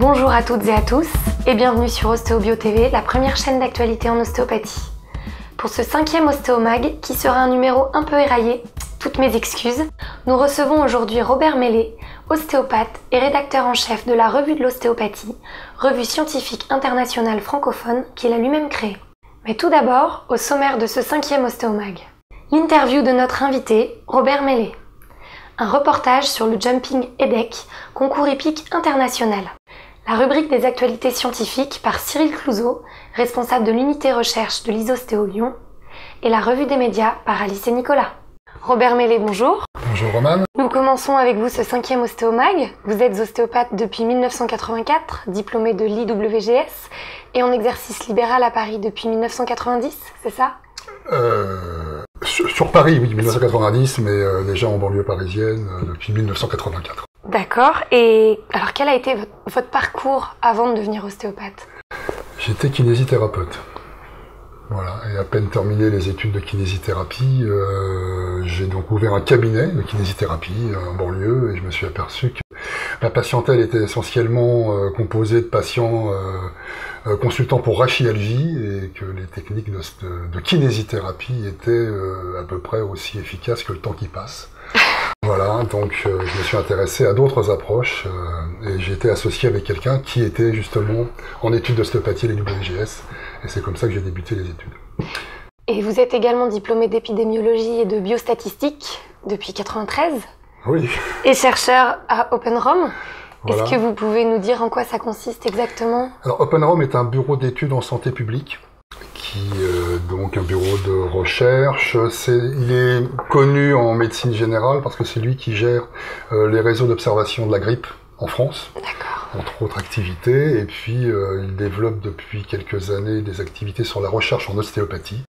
Bonjour à toutes et à tous et bienvenue sur Ostéobio TV, la première chaîne d'actualité en ostéopathie. Pour ce 5e Ostéomag, qui sera un numéro un peu éraillé, toutes mes excuses, nous recevons aujourd'hui Robert Mellé, ostéopathe et rédacteur en chef de la Revue de l'ostéopathie, revue scientifique internationale francophone qu'il a lui-même créée. Mais tout d'abord, au sommaire de ce 5e Ostéomag. L'interview de notre invité, Robert Mellé. Un reportage sur le Jumping EDEC, concours hippique international. La rubrique des actualités scientifiques par Cyril Clouzot, responsable de l'unité recherche de l'Isostéo Lyon, et la revue des médias par Alice et Nicolas. Robert Mellé, bonjour. Bonjour Romane. Nous commençons avec vous ce 5e Ostéomag. Vous êtes ostéopathe depuis 1984, diplômé de l'IWGS, et en exercice libéral à Paris depuis 1990, c'est ça ? Sur Paris, oui, 1990, mais déjà en banlieue parisienne depuis 1984. D'accord. Et alors, quel a été votre parcours avant de devenir ostéopathe ? J'étais kinésithérapeute. Voilà, et à peine terminé les études de kinésithérapie, j'ai donc ouvert un cabinet de kinésithérapie en banlieue et je me suis aperçu que la patientèle était essentiellement composée de patients consultants pour rachialgie et que les techniques de kinésithérapie étaient à peu près aussi efficaces que le temps qui passe. Voilà, donc je me suis intéressé à d'autres approches et j'ai été associé avec quelqu'un qui était justement en études d'ostéopathie à l'IWGS et c'est comme ça que j'ai débuté les études. Et vous êtes également diplômé d'épidémiologie et de biostatistique depuis 1993. Oui. Et chercheur à OpenRom. Voilà. Est-ce que vous pouvez nous dire en quoi ça consiste exactement ? Alors OpenRom est un bureau d'études en santé publique qui donc un bureau de recherche. Il est connu en médecine générale parce que c'est lui qui gère les réseaux d'observation de la grippe en France, entre autres activités, et puis il développe depuis quelques années des activités sur la recherche en ostéopathie,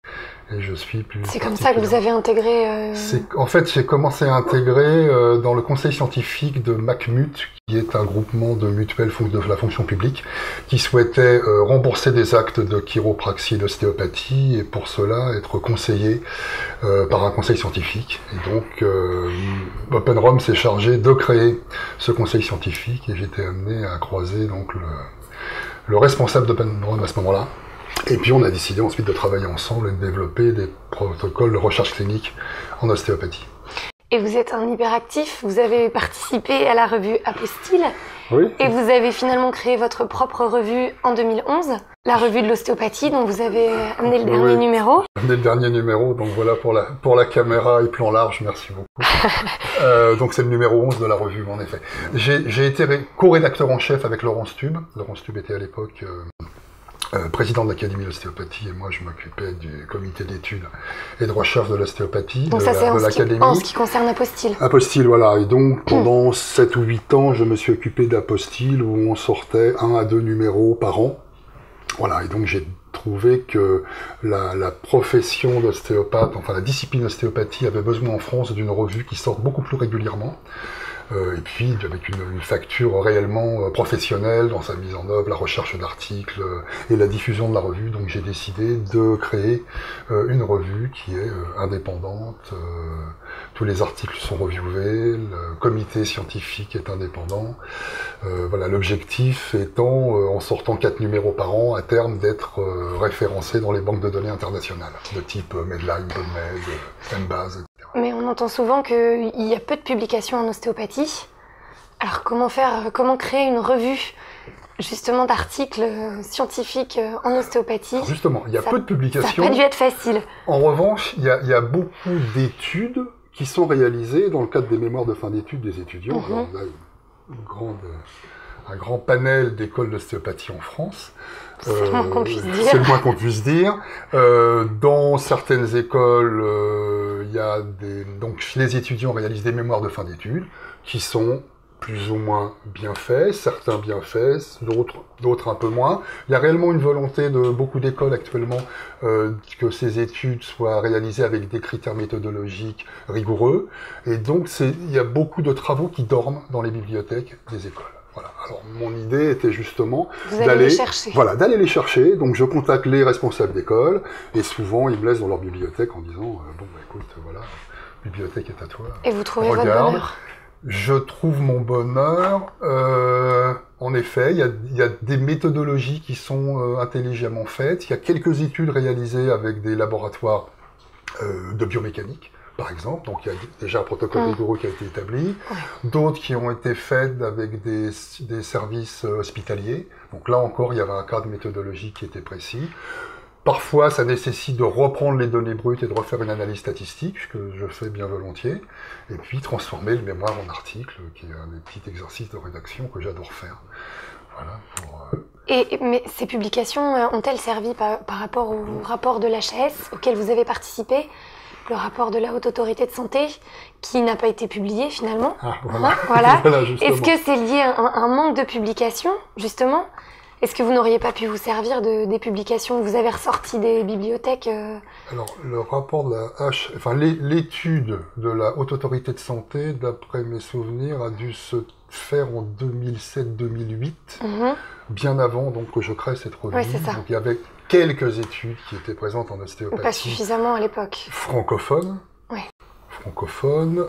et je suis plus... C'est comme ça que vous avez intégré... En fait, j'ai commencé à intégrer dans le conseil scientifique de MACMUT, qui est un groupement de mutuelles de la fonction publique, qui souhaitait rembourser des actes de chiropraxie et d'ostéopathie, et pour cela être conseillé par un conseil scientifique. Et donc, OpenRom s'est chargé de créer ce conseil scientifique, et j'étais amené à croiser donc le responsable d'OpenRom à ce moment-là. Et puis on a décidé ensuite de travailler ensemble et de développer des protocoles de recherche clinique en ostéopathie. Et vous êtes un hyperactif, vous avez participé à la revue Apostille, oui. Et vous avez finalement créé votre propre revue en 2011, la revue de l'ostéopathie, dont vous avez amené le dernier numéro. Amené le dernier numéro, donc voilà pour la caméra et plan large, merci beaucoup. Donc c'est le numéro 11 de la revue, en effet. J'ai été co-rédacteur en chef avec Laurence Tube. Laurence Tube était à l'époque... président de l'Académie d'ostéopathie, et moi je m'occupais du comité d'études et de recherche de l'ostéopathie de l'Académie. En ce qui concerne Apostille. Apostille, voilà. Et donc pendant 7 ou 8 ans, je me suis occupé d'Apostille où on sortait 1 à 2 numéros par an. Voilà, et donc j'ai trouvé que la profession d'ostéopathe, enfin la discipline ostéopathie avait besoin en France d'une revue qui sorte beaucoup plus régulièrement. Et puis avec une facture réellement professionnelle dans sa mise en œuvre, la recherche d'articles et la diffusion de la revue. Donc j'ai décidé de créer une revue qui est indépendante. Tous les articles sont reviewés, le comité scientifique est indépendant. Voilà, l'objectif étant, en sortant 4 numéros par an, à terme d'être référencé dans les banques de données internationales, de type Medline, PubMed, Embase, etc. Mais on entend souvent qu'il y a peu de publications en ostéopathie. Alors comment créer une revue justement d'articles scientifiques en ostéopathie ? Alors justement, il y a peu de publications. Ça n'a pas dû être facile. En revanche, il y a beaucoup d'études qui sont réalisées dans le cadre des mémoires de fin d'études des étudiants. Alors, on a un grand panel d'écoles d'ostéopathie en France. C'est le moins qu'on puisse dire. C'est le moins qu'on puisse dire. Dans certaines écoles, donc les étudiants réalisent des mémoires de fin d'études qui sont plus ou moins bien faits, certains bien faits, d'autres un peu moins. Il y a réellement une volonté de beaucoup d'écoles actuellement que ces études soient réalisées avec des critères méthodologiques rigoureux. Et donc il y a beaucoup de travaux qui dorment dans les bibliothèques des écoles. Voilà. Alors mon idée était justement d'aller les chercher. Donc je contacte les responsables d'école et souvent ils me laissent dans leur bibliothèque en disant écoute voilà, la bibliothèque est à toi. Et vous trouvez votre bonheur ? Je trouve mon bonheur en effet, il y a des méthodologies qui sont intelligemment faites. Il y a quelques études réalisées avec des laboratoires de biomécanique, par exemple. Donc il y a déjà un protocole rigoureux qui a été établi. D'autres qui ont été faites avec des services hospitaliers. Donc là encore, il y avait un cadre méthodologique qui était précis. Parfois, ça nécessite de reprendre les données brutes et de refaire une analyse statistique, ce que je fais bien volontiers, et puis transformer le mémoire en article, qui est un des petits exercices de rédaction que j'adore faire. Voilà, mais ces publications ont-elles servi par rapport au rapport de l'HAS auquel vous avez participé, le rapport de la Haute Autorité de Santé, qui n'a pas été publié finalement? Voilà. Voilà. Voilà, est-ce que c'est lié à un manque de publication, justement? Est-ce que vous n'auriez pas pu vous servir des publications que vous avez ressorties des bibliothèques Alors, le rapport de la l'étude de la Haute Autorité de Santé, d'après mes souvenirs, a dû se faire en 2007-2008, bien avant donc, que je crée cette revue. Oui, c'est ça. Donc, il y avait quelques études qui étaient présentes en ostéopathie. Pas suffisamment à l'époque. Francophones.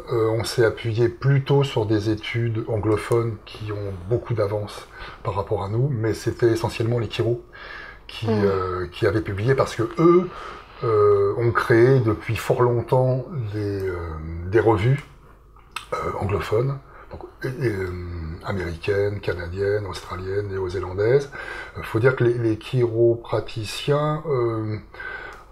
On s'est appuyé plutôt sur des études anglophones qui ont beaucoup d'avance par rapport à nous, mais c'était essentiellement les chiro qui avaient publié parce que eux ont créé depuis fort longtemps des revues anglophones, donc, américaines, canadiennes, australiennes, néo-zélandaises. Il faut dire que les chiropraticiens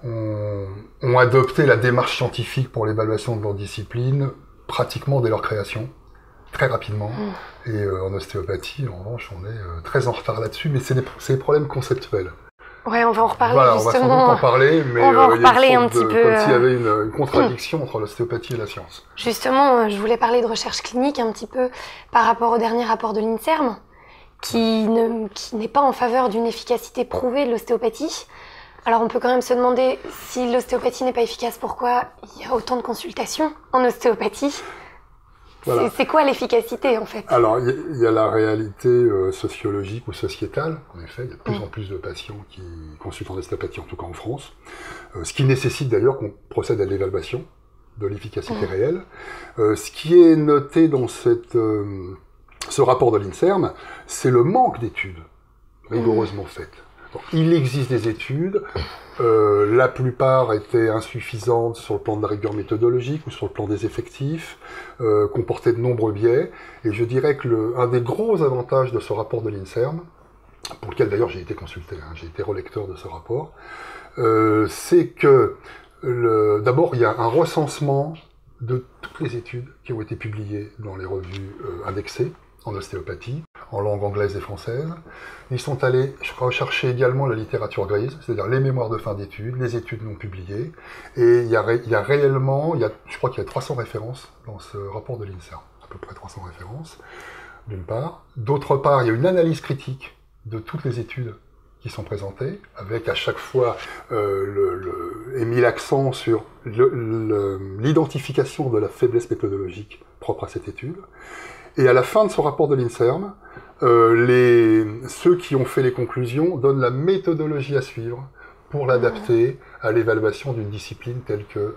ont adopté la démarche scientifique pour l'évaluation de leur discipline pratiquement dès leur création, très rapidement. Et en ostéopathie, en revanche, on est très en retard là-dessus, mais c'est des problèmes conceptuels. Ouais, on va en reparler voilà, justement. On va sans doute en parler, mais on va en reparler un petit peu. Comme s'il y avait une contradiction entre l'ostéopathie et la science. Justement, je voulais parler de recherche clinique un petit peu par rapport au dernier rapport de l'INSERM, qui n'est pas en faveur d'une efficacité prouvée de l'ostéopathie. Alors on peut quand même se demander si l'ostéopathie n'est pas efficace, pourquoi il y a autant de consultations en ostéopathie? Voilà. C'est quoi l'efficacité en fait? Alors il y a la réalité sociologique ou sociétale. En effet, il y a de plus en plus de patients qui consultent en ostéopathie, en tout cas en France. Ce qui nécessite d'ailleurs qu'on procède à l'évaluation de l'efficacité réelle. Ce qui est noté dans ce rapport de l'INSERM, c'est le manque d'études rigoureusement faites. Donc, il existe des études, la plupart étaient insuffisantes sur le plan de la rigueur méthodologique ou sur le plan des effectifs, comportaient de nombreux biais, et je dirais que un des gros avantages de ce rapport de l'INSERM, pour lequel d'ailleurs j'ai été consulté, j'ai été relecteur de ce rapport, c'est que d'abord il y a un recensement de toutes les études qui ont été publiées dans les revues indexées en ostéopathie, en langue anglaise et française. Ils sont allés rechercher également la littérature grise, c'est-à-dire les mémoires de fin d'études, les études non publiées, et il y a réellement, je crois qu'il y a 300 références dans ce rapport de l'INSERM, à peu près 300 références, d'une part. D'autre part, il y a une analyse critique de toutes les études qui sont présentées, avec à chaque fois mis l'accent sur l'identification de la faiblesse méthodologique propre à cette étude. Et à la fin de ce rapport de l'INSERM, ceux qui ont fait les conclusions donnent la méthodologie à suivre pour l'adapter à l'évaluation d'une discipline telle que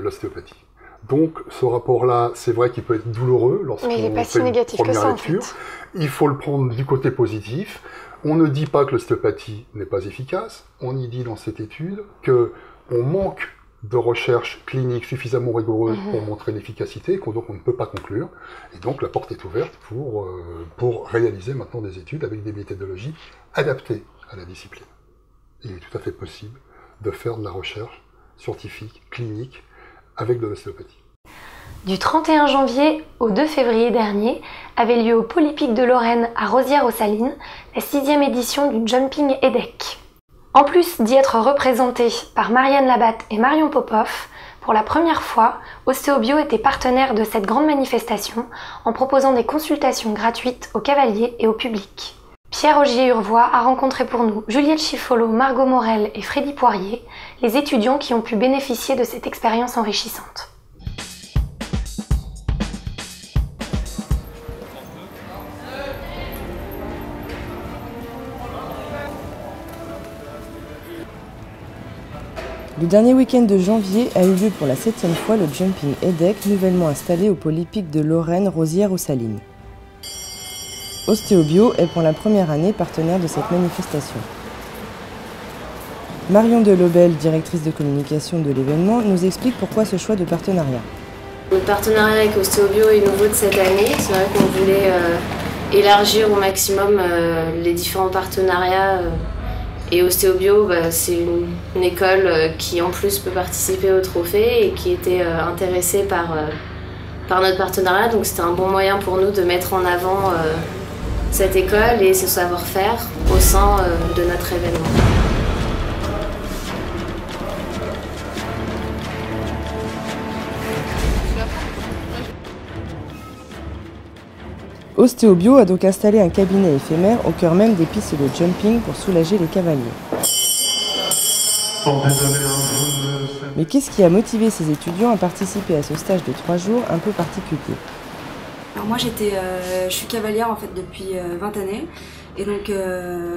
l'ostéopathie. Donc ce rapport-là, c'est vrai qu'il peut être douloureux lorsqu'on fait une première lecture. En fait. Il faut le prendre du côté positif. On ne dit pas que l'ostéopathie n'est pas efficace. On y dit dans cette étude qu'on manque de recherche clinique suffisamment rigoureuse pour montrer l'efficacité, donc on ne peut pas conclure. Et donc la porte est ouverte pour réaliser maintenant des études avec des méthodologies adaptées à la discipline. Il est tout à fait possible de faire de la recherche scientifique, clinique, avec de l'ostéopathie. Du 31 janvier au 2 février dernier avait lieu au Polypic de Lorraine à Rosières-aux-Salines la 6e édition du Jumping EDEC. En plus d'y être représenté par Marianne Labatte et Marion Popoff, pour la première fois, Ostéobio était partenaire de cette grande manifestation en proposant des consultations gratuites aux cavaliers et au public. Pierre-Ogier Urvois a rencontré pour nous Juliette Chiffolo, Margot Morel et Freddy Poirier, les étudiants qui ont pu bénéficier de cette expérience enrichissante. Le dernier week-end de janvier a eu lieu pour la 7e fois le Jumping EDEC, nouvellement installé au Polypic de Lorraine, Rosières-aux-Salines. Ostéobio est pour la première année partenaire de cette manifestation. Marion Delobel, directrice de communication de l'événement, nous explique pourquoi ce choix de partenariat. Le partenariat avec Ostéobio est nouveau de cette année. C'est vrai qu'on voulait élargir au maximum les différents partenariats. Et Ostéobio, c'est une école qui en plus peut participer au trophée et qui était intéressée par notre partenariat. Donc c'était un bon moyen pour nous de mettre en avant cette école et ce savoir-faire au sein de notre événement. Ostéobio a donc installé un cabinet éphémère au cœur même des pistes de jumping pour soulager les cavaliers. Mais qu'est-ce qui a motivé ces étudiants à participer à ce stage de 3 jours un peu particulier? Alors moi je suis cavalière en fait depuis 20 années et donc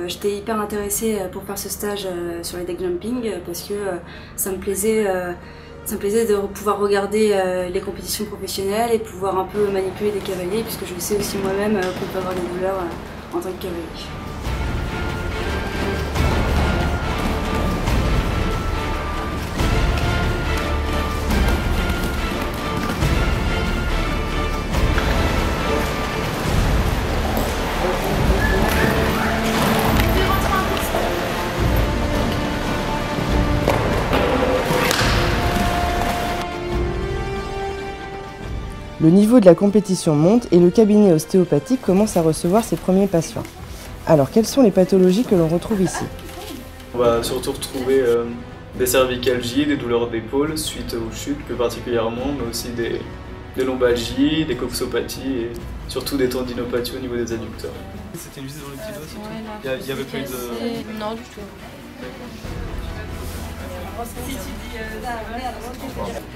j'étais hyper intéressée pour faire ce stage sur les deck jumping parce que ça me plaisait de pouvoir regarder les compétitions professionnelles et pouvoir un peu manipuler des cavaliers puisque je sais aussi moi-même qu'on peut avoir des douleurs en tant que cavalier. Le niveau de la compétition monte et le cabinet ostéopathique commence à recevoir ses premiers patients. Alors, quelles sont les pathologies que l'on retrouve ici? On va surtout retrouver des cervicalgies, des douleurs d'épaule suite aux chutes plus particulièrement, mais aussi des lombalgies, des coxopathies et surtout des tendinopathies au niveau des adducteurs. C'était une visite dans le petit dos, il y avait plus de... Non, du tout.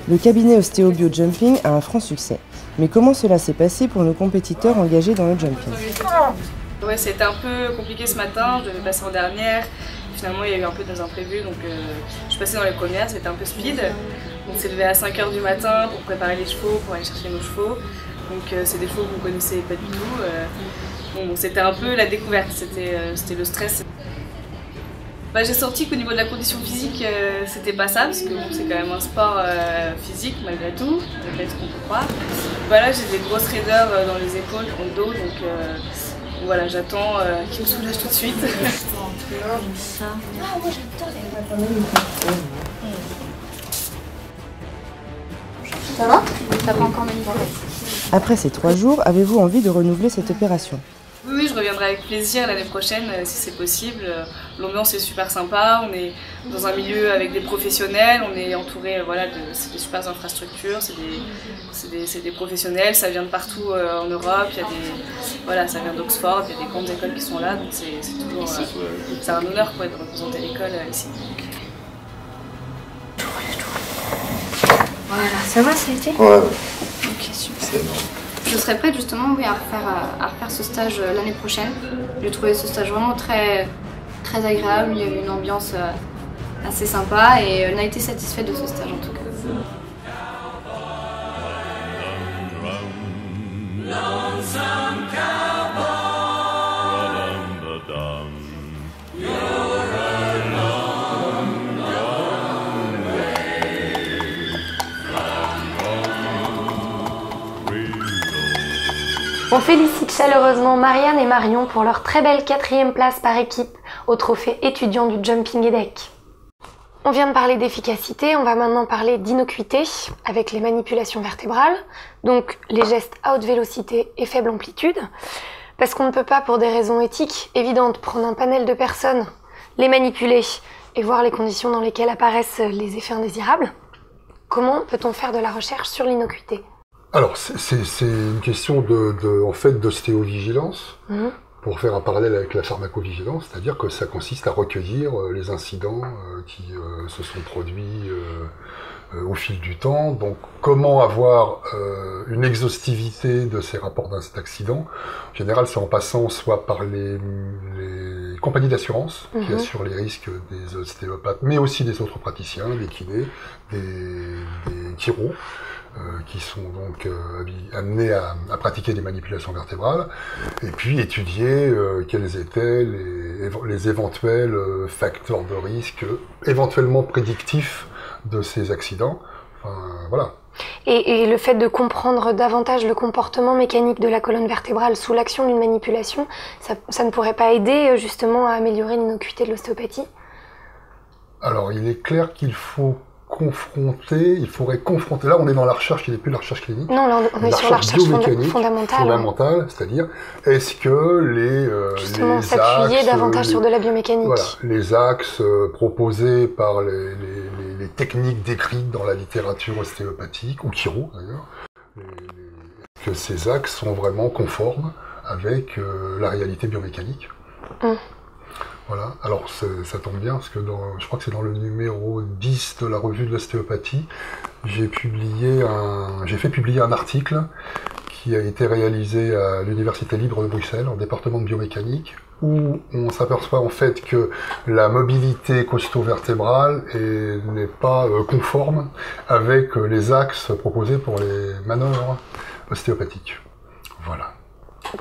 Le cabinet Ostéobio Jumping a un franc succès. Mais comment cela s'est passé pour nos compétiteurs engagés dans le jumping? Ouais, c'était un peu compliqué ce matin, je devais passer en dernière. Finalement, il y a eu un peu des imprévus, donc je suis passée dans les premières, c'était un peu speed. On s'est levé à 5 h du matin pour préparer les chevaux, pour aller chercher nos chevaux. Donc c'est des chevaux que vous ne connaissez pas du tout. Bon, c'était un peu la découverte, c'était le stress. J'ai senti qu'au niveau de la condition physique, c'était pas ça, parce que bon, c'est quand même un sport physique malgré tout ce qu'on peut croire. Voilà, j'ai des grosses raideurs dans les épaules, dans le dos, donc voilà, j'attends qu'il me soulage tout de suite. Ça va? T'as pas encore manipulé? Après ces 3 jours, avez-vous envie de renouveler cette opération? Oui, je reviendrai avec plaisir l'année prochaine si c'est possible. L'ambiance est super sympa, on est dans un milieu avec des professionnels, on est entouré, voilà, c'est des super infrastructures, c'est des professionnels, ça vient de partout en Europe, voilà, ça vient d'Oxford, il y a des grandes écoles qui sont là, donc c'est toujours c'est un honneur de représenter l'école ici. Voilà, ça va, ça a été? Ouais. Ok, super. Je serais prête justement à refaire ce stage l'année prochaine. J'ai trouvé ce stage vraiment très agréable, il y a eu une ambiance assez sympa et on a été satisfait de ce stage en tout cas. On félicite chaleureusement Marianne et Marion pour leur très belle 4e place par équipe au trophée étudiant du jumping EDEC. On vient de parler d'efficacité, on va maintenant parler d'innocuité avec les manipulations vertébrales, donc les gestes à haute vélocité et faible amplitude, parce qu'on ne peut pas, pour des raisons éthiques évidentes, prendre un panel de personnes, les manipuler et voir les conditions dans lesquelles apparaissent les effets indésirables. Comment peut-on faire de la recherche sur l'innocuité ? Alors, c'est une question d'ostéovigilance, pour faire un parallèle avec la pharmacovigilance, c'est-à-dire que ça consiste à recueillir les incidents qui se sont produits au fil du temps. Donc, comment avoir une exhaustivité de ces rapports d'accident? En général, c'est en passant soit par les compagnies d'assurance qui assurent les risques des ostéopathes, mais aussi des autres praticiens, des kinés, des chiro. qui sont donc amenés à pratiquer des manipulations vertébrales, et puis étudier quels étaient les éventuels facteurs de risque, éventuellement prédictifs de ces accidents. Enfin, voilà. Et le fait de comprendre davantage le comportement mécanique de la colonne vertébrale sous l'action d'une manipulation, ça ne pourrait pas aider justement à améliorer l'innocuité de l'ostéopathie? Alors, il est clair qu'il faudrait confronter, là on est dans la recherche qui n'est plus la recherche clinique. Non, là on est sur la recherche fondamentale. C'est-à-dire, est-ce que justement, les s'appuyer axes, davantage sur de la biomécanique. Voilà, les axes proposés par les techniques décrites dans la littérature ostéopathique, ou chiro d'ailleurs, que ces axes sont vraiment conformes avec la réalité biomécanique. Voilà, alors ça tombe bien parce que je crois que c'est dans le numéro 10 de la revue de l'ostéopathie, j'ai fait publier un article qui a été réalisé à l'Université libre de Bruxelles, en département de biomécanique, où on s'aperçoit en fait que la mobilité costo-vertébrale n'est pas conforme avec les axes proposés pour les manœuvres ostéopathiques. Voilà.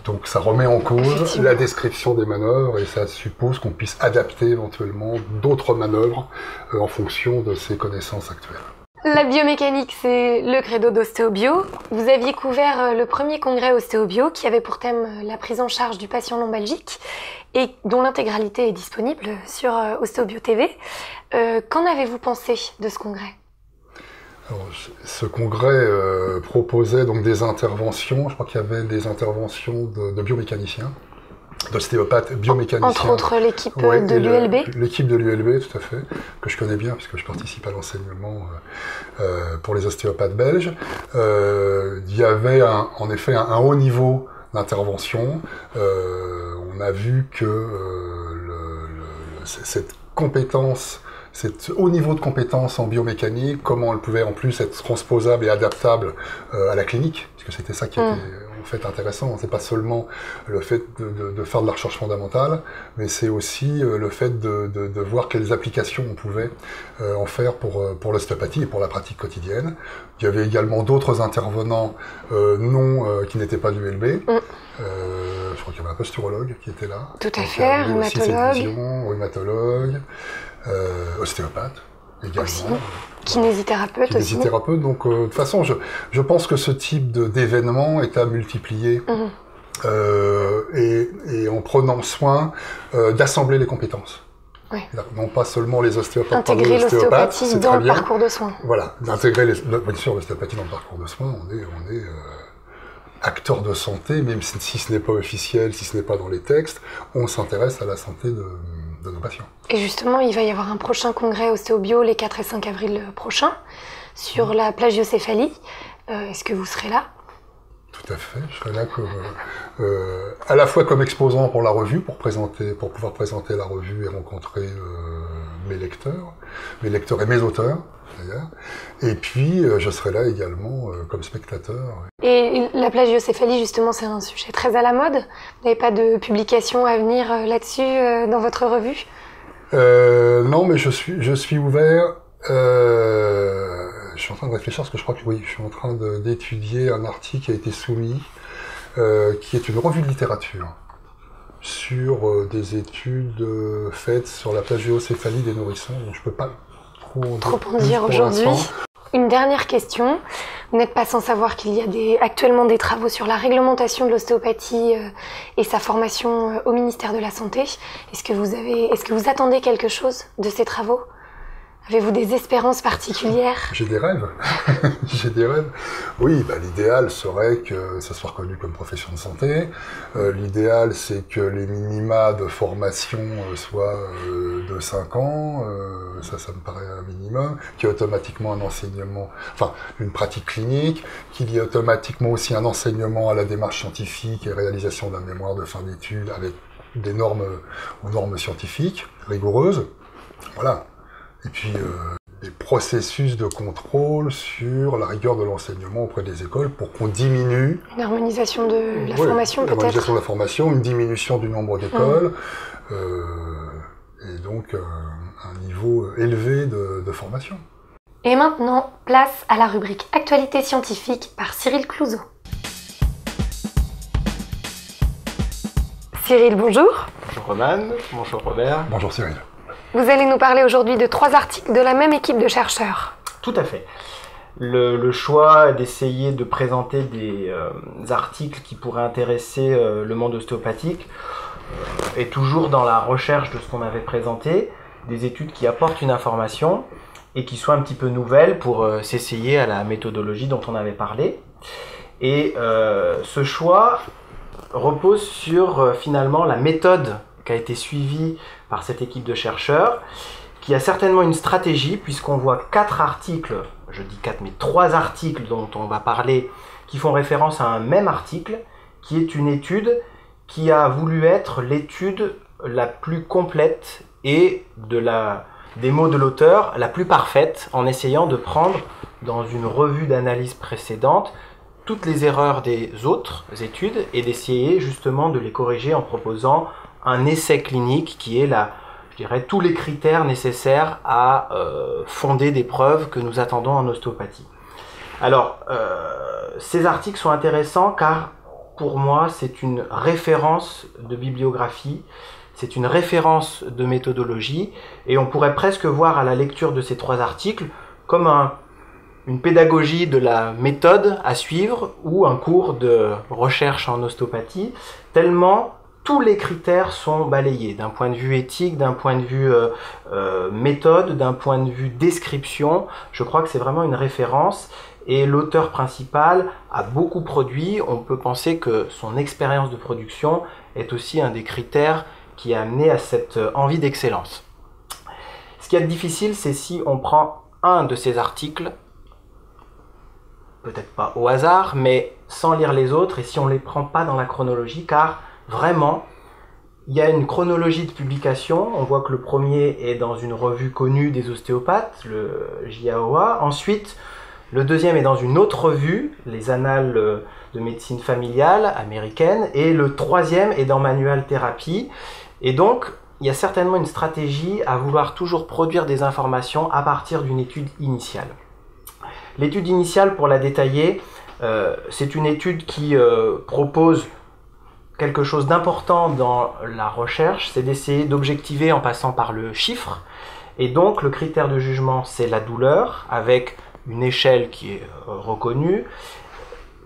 Donc ça remet en cause la description des manœuvres et ça suppose qu'on puisse adapter éventuellement d'autres manœuvres en fonction de ces connaissances actuelles. La biomécanique, c'est le credo d'Ostéobio. Vous aviez couvert le premier congrès Ostéobio qui avait pour thème la prise en charge du patient lombalgique et dont l'intégralité est disponible sur Ostéobio TV. Qu'en avez-vous pensé de ce congrès ? Alors, ce congrès proposait donc des interventions, je crois qu'il y avait des interventions de biomécaniciens, d'ostéopathes biomécaniciens. Entre autres l'équipe de l'ULB. L'équipe de l'ULB, tout à fait, que je connais bien puisque je participe à l'enseignement pour les ostéopathes belges. Il y avait en effet un haut niveau d'intervention. On a vu que cette compétence, cet haut niveau de compétence en biomécanique, comment elle pouvait en plus être transposable et adaptable à la clinique, parce que c'était ça qui était en fait intéressant. C'est pas seulement le fait de faire de la recherche fondamentale, mais c'est aussi le fait de voir quelles applications on pouvait en faire pour l'ostéopathie et pour la pratique quotidienne. Il y avait également d'autres intervenants qui n'étaient pas du LB. Je crois qu'il y avait un posturologue qui était là. Tout à fait, rhumatologue. Ostéopathe également. Aussi. Kinésithérapeute aussi. Kinésithérapeute, donc de toute façon, je pense que ce type d'événement est à multiplier et en prenant soin d'assembler les compétences. Oui. Non pas seulement les ostéopathes, intégrer l'ostéopathie dans le parcours de soins. Voilà, d'intégrer bien sûr l'ostéopathie dans le parcours de soins, on est acteur de santé, même si ce n'est pas officiel, si ce n'est pas dans les textes, on s'intéresse à la santé de nos patients. Et justement, il va y avoir un prochain congrès Ostéobio les 4 et 5 avril prochains sur la plagiocéphalie. Est-ce que vous serez là ? Tout à fait, je serai là à la fois comme exposant pour la revue, pour pouvoir présenter la revue et rencontrer mes lecteurs et mes auteurs d'ailleurs. Et puis je serai là également comme spectateur. Et la plagiocéphalie, justement, c'est un sujet très à la mode. Vous n'avez pas de publication à venir là-dessus dans votre revue ? Non, mais je suis ouvert. Je suis en train de réfléchir parce que je crois que oui, je suis en train d'étudier un article qui a été soumis, qui est une revue de littérature sur des études faites sur la plagiocéphalie des nourrissons. Donc je peux pas trop en dire aujourd'hui. Une dernière question. Vous n'êtes pas sans savoir qu'il y a actuellement des travaux sur la réglementation de l'ostéopathie et sa formation au ministère de la Santé. Est-ce que vous attendez quelque chose de ces travaux ? Avez-vous des espérances particulières ? J'ai des rêves. J'ai des rêves. Oui, l'idéal serait que ça soit reconnu comme profession de santé. L'idéal, c'est que les minima de formation soient de 5 ans. Ça me paraît un minimum. Qu'il y ait automatiquement un enseignement, une pratique clinique. Qu'il y ait automatiquement aussi un enseignement à la démarche scientifique et réalisation d'un mémoire de fin d'études avec des normes aux normes scientifiques rigoureuses. Voilà. Et puis des processus de contrôle sur la rigueur de l'enseignement auprès des écoles pour qu'on diminue... Une harmonisation de la formation peut-être ? Une harmonisation de la formation, une diminution du nombre d'écoles, et donc un niveau élevé de formation. Et maintenant, place à la rubrique Actualité scientifique par Cyril Clouzot. Cyril, bonjour. Bonjour Romane, bonjour Robert. Bonjour Cyril. Vous allez nous parler aujourd'hui de 3 articles de la même équipe de chercheurs. Tout à fait. Le choix d'essayer de présenter des articles qui pourraient intéresser le monde ostéopathique est toujours dans la recherche de ce qu'on avait présenté, des études qui apportent une information et qui soient un petit peu nouvelles pour s'essayer à la méthodologie dont on avait parlé. Et ce choix repose sur finalement la méthode qui a été suivie par cette équipe de chercheurs, qui a certainement une stratégie, puisqu'on voit 4 articles, je dis 4 mais 3 articles dont on va parler, qui font référence à un même article, qui est une étude qui a voulu être l'étude la plus complète et des mots de l'auteur la plus parfaite, en essayant de prendre dans une revue d'analyse précédente toutes les erreurs des autres études et d'essayer justement de les corriger en proposant un essai clinique qui est je dirais, tous les critères nécessaires à fonder des preuves que nous attendons en ostéopathie. Alors, ces articles sont intéressants car pour moi c'est une référence de bibliographie, c'est une référence de méthodologie et on pourrait presque voir à la lecture de ces 3 articles comme une pédagogie de la méthode à suivre ou un cours de recherche en ostéopathie, tellement tous les critères sont balayés, d'un point de vue éthique, d'un point de vue méthode, d'un point de vue description. Je crois que c'est vraiment une référence et l'auteur principal a beaucoup produit. On peut penser que son expérience de production est aussi un des critères qui a amené à cette envie d'excellence. Ce qui est difficile, c'est si on prend un de ces articles, peut-être pas au hasard, mais sans lire les autres, et si on ne les prend pas dans la chronologie, car vraiment, il y a une chronologie de publication. On voit que le premier est dans une revue connue des ostéopathes, le JAOA. Ensuite, le deuxième est dans une autre revue, les Annales de médecine familiale américaine. Et le troisième est dans Manual Thérapie. Et donc, il y a certainement une stratégie à vouloir toujours produire des informations à partir d'une étude initiale. L'étude initiale, pour la détailler, c'est une étude qui propose quelque chose d'important dans la recherche, c'est d'essayer d'objectiver en passant par le chiffre. Et donc, le critère de jugement, c'est la douleur, avec une échelle qui est reconnue.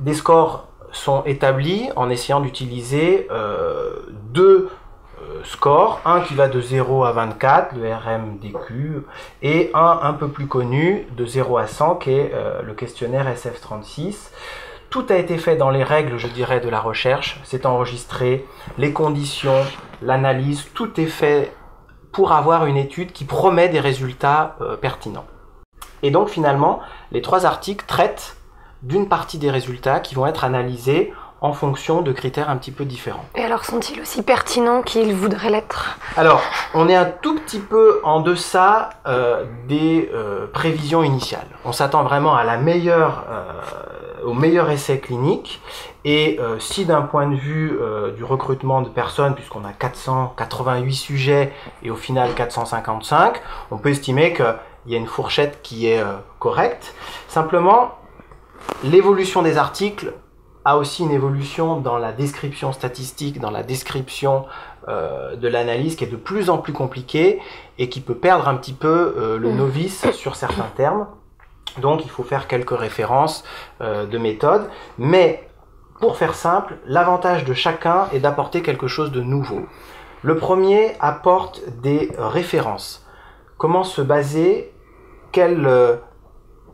Des scores sont établis en essayant d'utiliser 2 scores, un qui va de 0 à 24, le RMDQ, et un peu plus connu, de 0 à 100, qui est le questionnaire SF36. Tout a été fait dans les règles, je dirais, de la recherche. C'est enregistré, les conditions, l'analyse, tout est fait pour avoir une étude qui promet des résultats pertinents. Et donc finalement, les 3 articles traitent d'une partie des résultats qui vont être analysés en fonction de critères un petit peu différents. Et alors sont-ils aussi pertinents qu'ils voudraient l'être? Alors, on est un tout petit peu en deçà des prévisions initiales. On s'attend vraiment à au meilleur essai clinique. Et si d'un point de vue du recrutement de personnes, puisqu'on a 488 sujets et au final 455, on peut estimer qu'il y a une fourchette qui est correcte. Simplement, l'évolution des articles a aussi une évolution dans la description statistique, dans la description de l'analyse qui est de plus en plus compliquée et qui peut perdre un petit peu le novice sur certains termes. Donc il faut faire quelques références de méthode. Mais pour faire simple, l'avantage de chacun est d'apporter quelque chose de nouveau. Le premier apporte des références. Comment se baser, quelle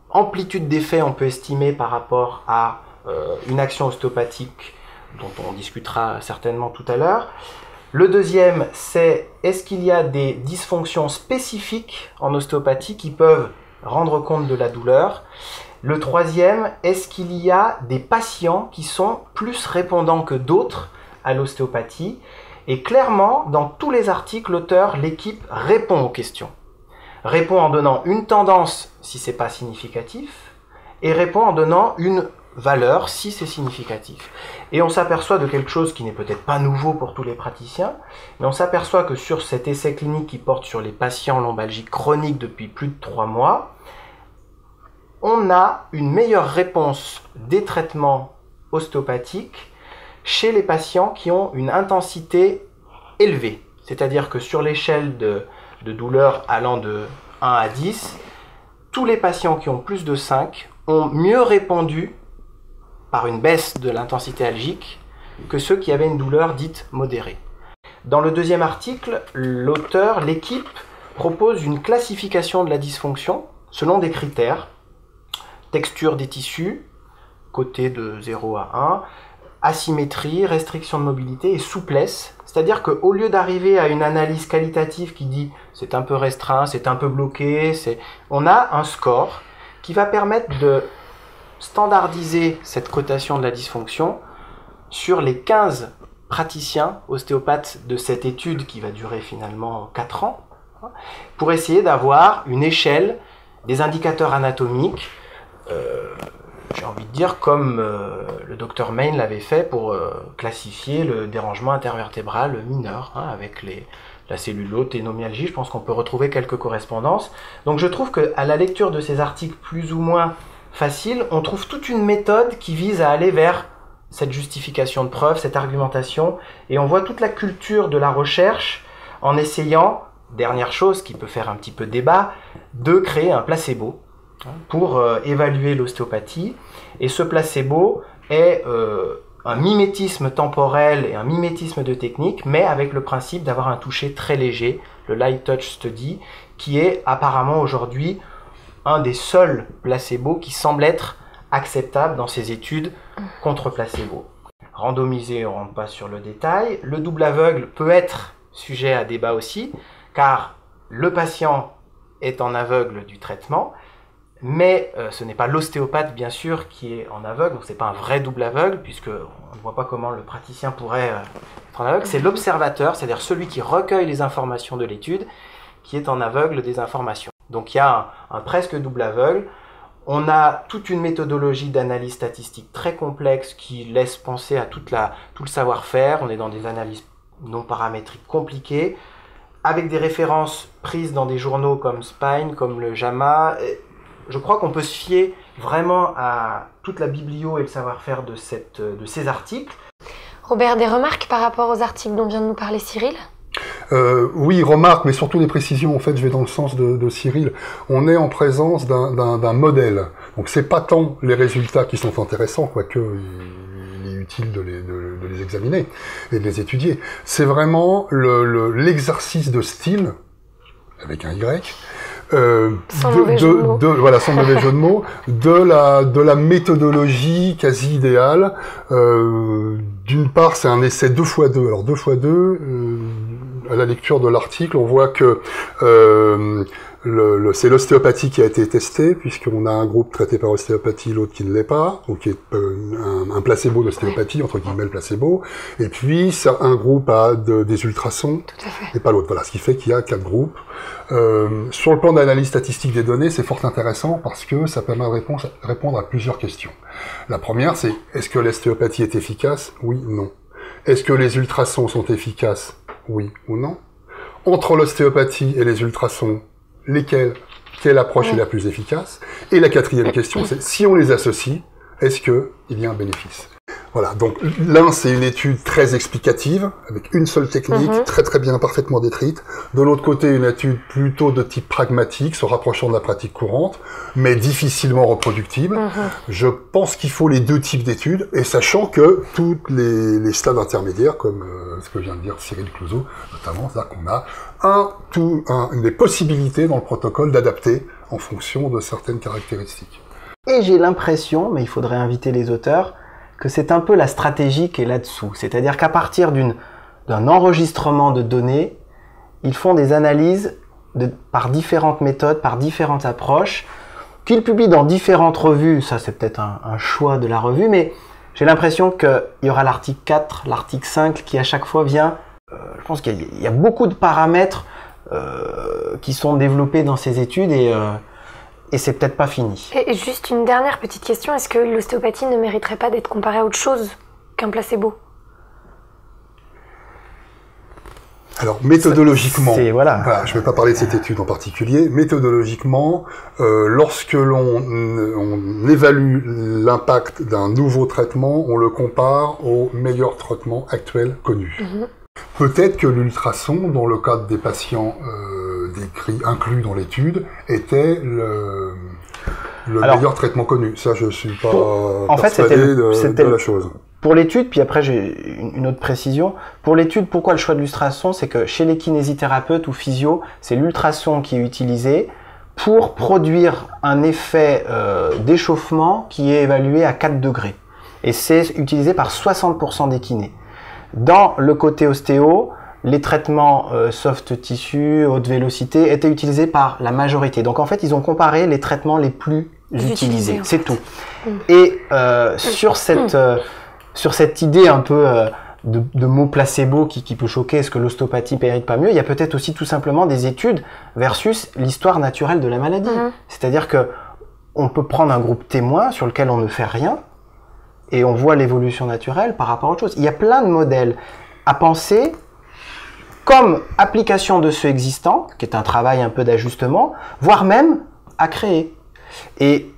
amplitude d'effet on peut estimer par rapport à une action ostéopathique dont on discutera certainement tout à l'heure. Le deuxième, c'est est-ce qu'il y a des dysfonctions spécifiques en ostéopathie qui peuvent rendre compte de la douleur. Le troisième, est-ce qu'il y a des patients qui sont plus répondants que d'autres à l'ostéopathie? Et clairement, dans tous les articles, l'auteur, l'équipe répond aux questions. Répond en donnant une tendance si c'est pas significatif et répond en donnant une valeur si c'est significatif. Et on s'aperçoit de quelque chose qui n'est peut-être pas nouveau pour tous les praticiens, mais on s'aperçoit que sur cet essai clinique qui porte sur les patients lombalgiques chroniques depuis plus de 3 mois, on a une meilleure réponse des traitements ostéopathiques chez les patients qui ont une intensité élevée. C'est-à-dire que sur l'échelle de douleur allant de 1 à 10, tous les patients qui ont plus de 5 ont mieux répondu par une baisse de l'intensité algique que ceux qui avaient une douleur dite modérée. Dans le deuxième article, l'équipe propose une classification de la dysfonction selon des critères: texture des tissus, côté de 0 à 1, asymétrie, restriction de mobilité et souplesse. C'est-à-dire qu'au lieu d'arriver à une analyse qualitative qui dit c'est un peu restreint, c'est un peu bloqué, on a un score qui va permettre de standardiser cette cotation de la dysfonction sur les 15 praticiens ostéopathes de cette étude qui va durer finalement 4 ans, pour essayer d'avoir une échelle des indicateurs anatomiques, j'ai envie de dire comme le docteur Main l'avait fait pour classifier le dérangement intervertébral mineur, avec la cellulose, ténomyalgie. Je pense qu'on peut retrouver quelques correspondances. Donc je trouve qu'à la lecture de ces articles plus ou moins faciles, on trouve toute une méthode qui vise à aller vers cette justification de preuve, cette argumentation, et on voit toute la culture de la recherche en essayant, dernière chose qui peut faire un petit peu débat, de créer un placebo pour évaluer l'ostéopathie. Et ce placebo est un mimétisme temporel et un mimétisme de technique, mais avec le principe d'avoir un toucher très léger, le Light Touch Study, qui est apparemment aujourd'hui un des seuls placebos qui semble être acceptable dans ces études contre placebo. Randomisé, on ne rentre pas sur le détail. Le double aveugle peut être sujet à débat aussi, car le patient est en aveugle du traitement, mais ce n'est pas l'ostéopathe bien sûr qui est en aveugle, donc ce n'est pas un vrai double aveugle, puisqu'on ne voit pas comment le praticien pourrait être en aveugle. C'est l'observateur, c'est-à-dire celui qui recueille les informations de l'étude, qui est en aveugle des informations. Donc il y a un presque double aveugle. On a toute une méthodologie d'analyse statistique très complexe qui laisse penser à tout le savoir-faire. On est dans des analyses non paramétriques compliquées, avec des références prises dans des journaux comme Spine, comme le JAMA. Je crois qu'on peut se fier vraiment à toute la biblio et le savoir-faire de ces articles. Robert, des remarques par rapport aux articles dont vient de nous parler Cyril ? Oui, remarque, mais surtout des précisions. En fait, je vais dans le sens de Cyril. On est en présence d'un modèle. Donc, c'est pas tant les résultats qui sont intéressants, quoique il est utile de les examiner et de les étudier. C'est vraiment l'exercice de style, avec un Y, sans mauvais jeu de mots, de la méthodologie quasi idéale. D'une part, c'est un essai 2x2. Alors 2x2, à la lecture de l'article, on voit que c'est l'ostéopathie qui a été testée, puisqu'on a un groupe traité par ostéopathie, l'autre qui ne l'est pas, ou qui est un placebo d'ostéopathie, entre guillemets le placebo, et puis un groupe a des ultrasons, et pas l'autre. Voilà, ce qui fait qu'il y a 4 groupes. Sur le plan d'analyse statistique des données, c'est fort intéressant parce que ça permet de répondre à plusieurs questions. La première, c'est est-ce que l'ostéopathie est efficace? Oui, non. Est-ce que les ultrasons sont efficaces? Oui ou non? Entre l'ostéopathie et les ultrasons, quelle approche est la plus efficace? Et la quatrième question, c'est si on les associe, est-ce qu'il y a un bénéfice? Voilà, donc l'un, c'est une étude très explicative, avec une seule technique, très très bien, parfaitement décrite. De l'autre côté, une étude plutôt de type pragmatique, se rapprochant de la pratique courante, mais difficilement reproductible. Je pense qu'il faut les deux types d'études, et sachant que tous les stades intermédiaires, comme ce que vient de dire Cyril Clouseau, notamment, c'est-à-dire qu'on a des possibilités dans le protocole d'adapter en fonction de certaines caractéristiques. Et j'ai l'impression, mais il faudrait inviter les auteurs, que c'est un peu la stratégie qui est là-dessous. C'est-à-dire qu'à partir d'un enregistrement de données, ils font des analyses par différentes méthodes, par différentes approches, qu'ils publient dans différentes revues. Ça, c'est peut-être un choix de la revue, mais j'ai l'impression qu'il y aura l'article 4, l'article 5, qui à chaque fois vient... je pense qu'il y a beaucoup de paramètres qui sont développés dans ces études et c'est peut-être pas fini. Et juste une dernière petite question, est-ce que l'ostéopathie ne mériterait pas d'être comparée à autre chose qu'un placebo? Alors, méthodologiquement, voilà. Je ne vais pas parler de cette étude en particulier, méthodologiquement, lorsque on évalue l'impact d'un nouveau traitement, on le compare aux meilleurs traitements actuels connus. Peut-être que l'ultrason, dans le cadre des patients inclus dans l'étude, était le meilleur traitement connu. Ça, je ne suis pas persuadé de la chose. Pour l'étude, puis après j'ai une autre précision, pour l'étude, pourquoi le choix de l'ultrason? C'est que chez les kinésithérapeutes ou physio, c'est l'ultrason qui est utilisé pour produire un effet d'échauffement qui est évalué à 4 degrés. Et c'est utilisé par 60% des kinés. Dans le côté ostéo, les traitements soft tissue, haute vélocité étaient utilisés par la majorité. Donc en fait, ils ont comparé les traitements les plus utilisés. C'est tout. Et sur cette idée un peu de mot placebo qui peut choquer, est-ce que l'ostéopathie périte pas mieux, il y a peut-être aussi tout simplement des études versus l'histoire naturelle de la maladie. C'est-à-dire que on peut prendre un groupe témoin sur lequel on ne fait rien et on voit l'évolution naturelle par rapport à autre chose. Il y a plein de modèles à penser comme application de ceux existants, qui est un travail un peu d'ajustement, voire même à créer. Et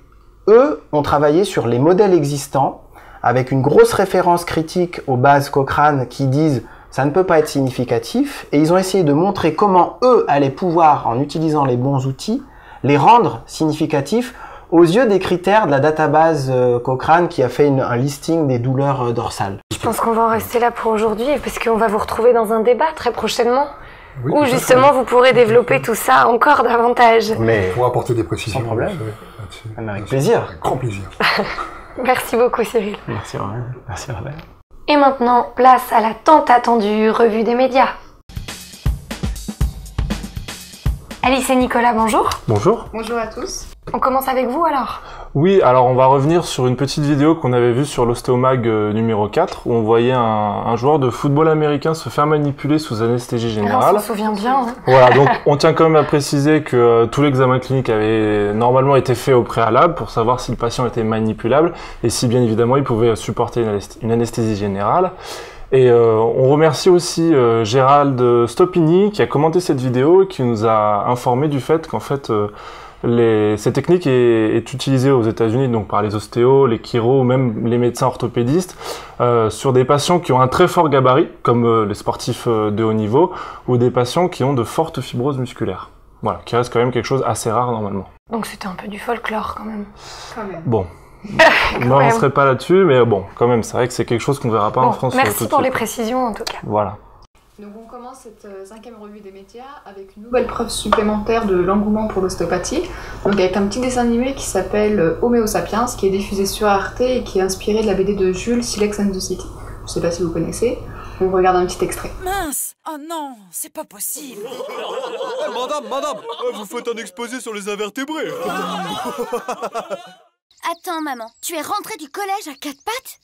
eux ont travaillé sur les modèles existants avec une grosse référence critique aux bases Cochrane qui disent ça ne peut pas être significatif, et ils ont essayé de montrer comment eux allaient pouvoir, en utilisant les bons outils, les rendre significatifs aux yeux des critères de la database Cochrane qui a fait un listing des douleurs dorsales. Je pense qu'on va en rester là pour aujourd'hui, parce qu'on va vous retrouver dans un débat très prochainement, où justement vous pourrez développer tout ça encore davantage. Mais pour apporter des précisions. Sans problème. Avec plaisir. Avec grand plaisir. Merci beaucoup Cyril. Merci Robert. Merci Robert. Et maintenant, place à la tant attendue revue des médias. Alice et Nicolas, bonjour. Bonjour. Bonjour à tous. On commence avec vous alors? Oui, alors on va revenir sur une petite vidéo qu'on avait vue sur l'Ostéomag numéro 4, où on voyait un joueur de football américain se faire manipuler sous anesthésie générale. On s'en souvient bien. Hein. Voilà, donc on tient quand même à préciser que tout l'examen clinique avait normalement été fait au préalable pour savoir si le patient était manipulable et si bien évidemment il pouvait supporter une anesthésie générale. Et on remercie aussi Gérald Stoppini qui a commenté cette vidéo et qui nous a informé du fait qu'en fait cette technique est utilisée aux États-Unis donc par les ostéos, les chiros, même les médecins orthopédistes sur des patients qui ont un très fort gabarit, comme les sportifs de haut niveau, ou des patients qui ont de fortes fibroses musculaires. Voilà, qui reste quand même quelque chose assez rare normalement. Donc c'était un peu du folklore quand même. Bon. Non, on ne serait pas là-dessus, mais bon, quand même, c'est vrai que c'est quelque chose qu'on ne verra pas en France. Merci pour les précisions en tout cas. Voilà. Donc on commence cette 5e revue des médias avec une nouvelle preuve supplémentaire de l'engouement pour l'ostéopathie, donc avec un petit dessin animé qui s'appelle Homo Sapiens, qui est diffusé sur Arte et qui est inspiré de la BD de Jules, Silex and the City. Je ne sais pas si vous connaissez, on regarde un petit extrait. Mince! Oh non, c'est pas possible! Madame, vous faites un exposé sur les invertébrés! Attends, maman, tu es rentrée du collège à 4 pattes?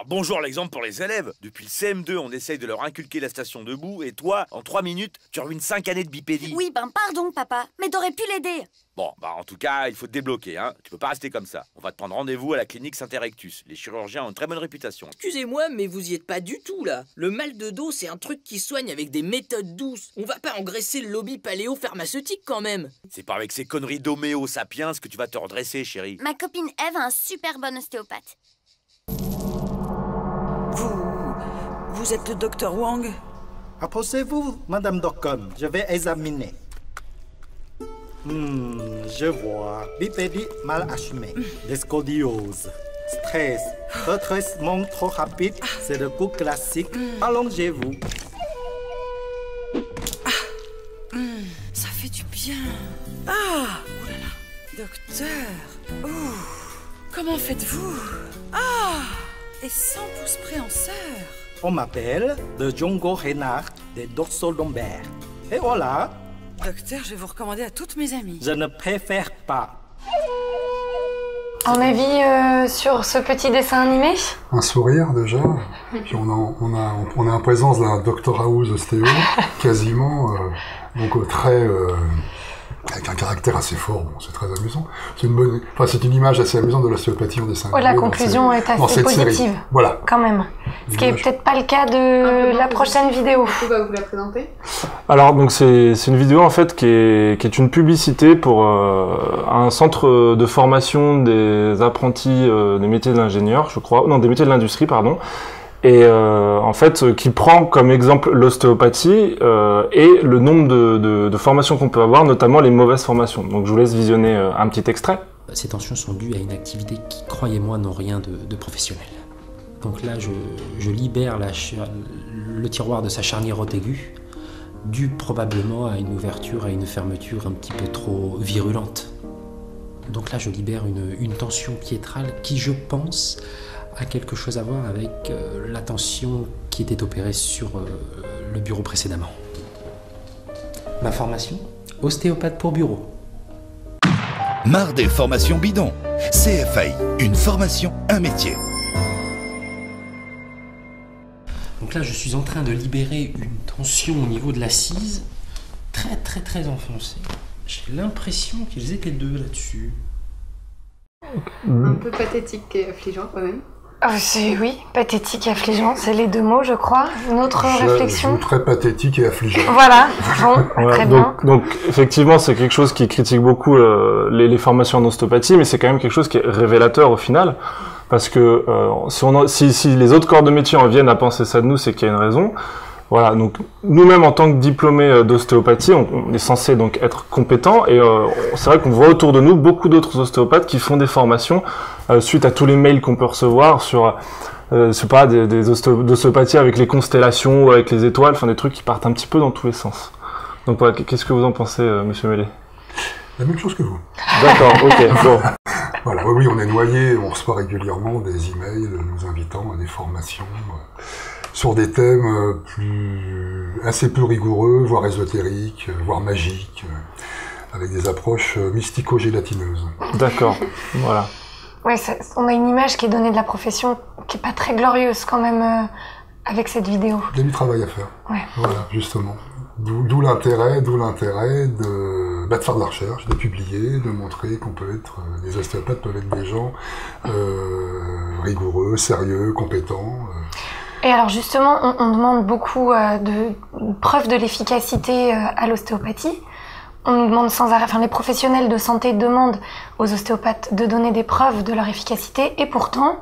Bonjour l'exemple pour les élèves. Depuis le CM2, on essaye de leur inculquer la station debout et toi, en 3 minutes, tu ruines 5 années de bipédie. Oui, pardon, papa, mais t'aurais pu l'aider. Bon, en tout cas, il faut te débloquer, hein. Tu peux pas rester comme ça. On va te prendre rendez-vous à la clinique Saint-Erectus. Les chirurgiens ont une très bonne réputation. Excusez-moi, mais vous y êtes pas du tout, là. Le mal de dos, c'est un truc qui soigne avec des méthodes douces. On va pas engraisser le lobby paléo-pharmaceutique, quand même. C'est pas avec ces conneries d'Homo Sapiens que tu vas te redresser, chérie. Ma copine Eve a un super bon ostéopathe. Vous êtes le docteur Wang? Approchez-vous, Madame Docon. Je vais examiner. Je vois. Bipédie mal assumée. Des scolioses. Stress. Redressement trop rapide. C'est le coup classique. Allongez-vous. Ça fait du bien. Oh là là. Docteur. Comment faites-vous? Et sans pouce préhenseur. On m'appelle le Djongo Reinhardt des dorsolombaires. Et voilà. Docteur, je vais vous recommander à toutes mes amies. Je ne préfère pas. Un avis sur ce petit dessin animé? Un sourire déjà. Puis on est en présence d'un Dr House ostéo, quasiment, donc très avec un caractère assez fort, bon, c'est très amusant. C'est une image assez amusante de l'ostéopathie en dessin. La conclusion est assez positive, série. Voilà. Quand même. Ce qui est peut-être pas le cas de la prochaine vidéo. Vous la présenter? Alors donc c'est une vidéo en fait qui est une publicité pour un centre de formation des apprentis des métiers de l'ingénieur, je crois, non des métiers de l'industrie pardon. Et en fait, qui prend comme exemple l'ostéopathie et le nombre de formations qu'on peut avoir, notamment les mauvaises formations. Donc je vous laisse visionner un petit extrait. Ces tensions sont dues à une activité qui, croyez-moi, n'ont rien de professionnel. Donc là, je libère le tiroir de sa charnière haute aiguë, dû probablement à une ouverture, à une fermeture un petit peu trop virulente. Donc là, je libère une tension piétrale qui, je pense, a quelque chose à voir avec la tension qui était opérée sur le bureau précédemment. Ma formation, ostéopathe pour bureau. Marre des formations bidons. CFAI, une formation, un métier. Donc là, je suis en train de libérer une tension au niveau de l'assise, très enfoncée. J'ai l'impression qu'ils étaient deux là-dessus. Un peu pathétique et affligeant quand même. Oui, pathétique et affligeant, c'est les deux mots, je crois. Une autre réflexion. Très pathétique et affligeant. Voilà, bon, très bien. Donc effectivement, c'est quelque chose qui critique beaucoup les formations en ostéopathie, mais c'est quand même quelque chose qui est révélateur au final, parce que si les autres corps de métier en viennent à penser ça de nous, c'est qu'il y a une raison. Voilà, donc nous-mêmes en tant que diplômés d'ostéopathie, on est censé donc être compétents et c'est vrai qu'on voit autour de nous beaucoup d'autres ostéopathes qui font des formations suite à tous les mails qu'on peut recevoir sur c'est pas des ostéopathies avec les constellations ou avec les étoiles, enfin des trucs qui partent un petit peu dans tous les sens. Donc voilà, qu'est-ce que vous en pensez, Monsieur Mellet? La même chose que vous. D'accord, ok, bon. Voilà, oui, on est noyé, on reçoit régulièrement des emails nous invitant à des formations sur des thèmes assez peu rigoureux, voire ésotériques, voire magiques, avec des approches mystico-gélatineuses. D'accord, voilà. Ouais, on a une image qui est donnée de la profession qui est pas très glorieuse quand même avec cette vidéo. Il y a du travail à faire. Ouais. Voilà, justement. D'où l'intérêt de faire de la recherche, de publier, de montrer qu'on peut être, les ostéopathes peuvent être des gens rigoureux, sérieux, compétents. Et alors justement, on demande beaucoup de preuves de l'efficacité à l'ostéopathie. On nous demande sans arrêt, les professionnels de santé demandent aux ostéopathes de donner des preuves de leur efficacité. Et pourtant,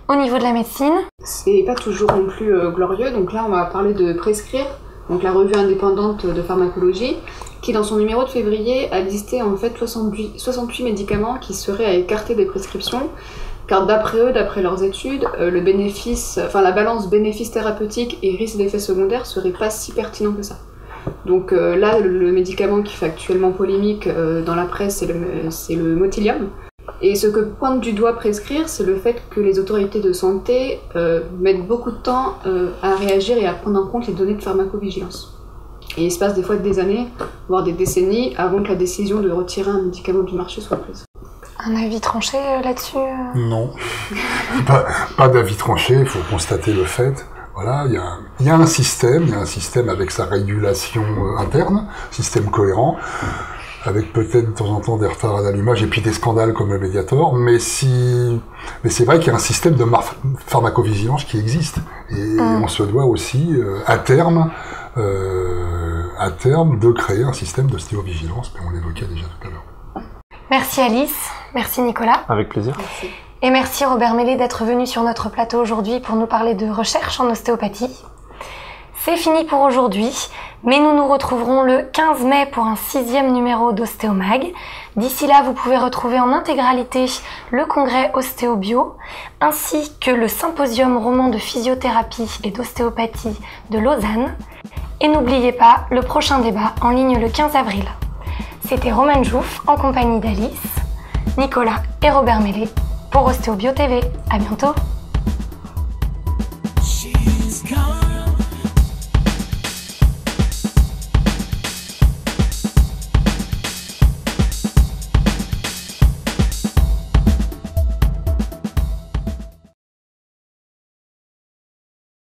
au niveau de la médecine, c'est pas toujours non plus glorieux. Donc là, on va parler de Prescrire, donc la revue indépendante de pharmacologie, qui dans son numéro de février a listé en fait 68 médicaments qui seraient à écarter des prescriptions. Car d'après eux, d'après leurs études, la balance bénéfice thérapeutique et risque d'effets secondaires serait pas si pertinent que ça. Donc là, le médicament qui fait actuellement polémique dans la presse, c'est le Motilium. Et ce que pointe du doigt Prescrire, c'est le fait que les autorités de santé mettent beaucoup de temps à réagir et à prendre en compte les données de pharmacovigilance. Et il se passe des fois des années, voire des décennies, avant que la décision de retirer un médicament du marché soit prise. Un avis tranché là-dessus Non, pas d'avis tranché, il faut constater le fait. Voilà, il y a un système avec sa régulation interne, système cohérent, avec peut-être de temps en temps des retards à l'allumage et puis des scandales comme le Mediator, mais c'est vrai qu'il y a un système de pharmacovigilance qui existe, et on se doit aussi, à terme, de créer un système d'ostéovigilance, mais on l'évoquait déjà tout à l'heure. Merci Alice, merci Nicolas. Avec plaisir. Merci. Et merci Robert Mellet d'être venu sur notre plateau aujourd'hui pour nous parler de recherche en ostéopathie. C'est fini pour aujourd'hui, mais nous nous retrouverons le 15 mai pour un 6e numéro d'Ostéomag. D'ici là, vous pouvez retrouver en intégralité le congrès Ostéobio, ainsi que le symposium roman de physiothérapie et d'ostéopathie de Lausanne. Et n'oubliez pas, le prochain débat en ligne le 15 avril. C'était Romane Jouffe en compagnie d'Alice, Nicolas et Robert Mellet pour Ostéobio TV. À bientôt.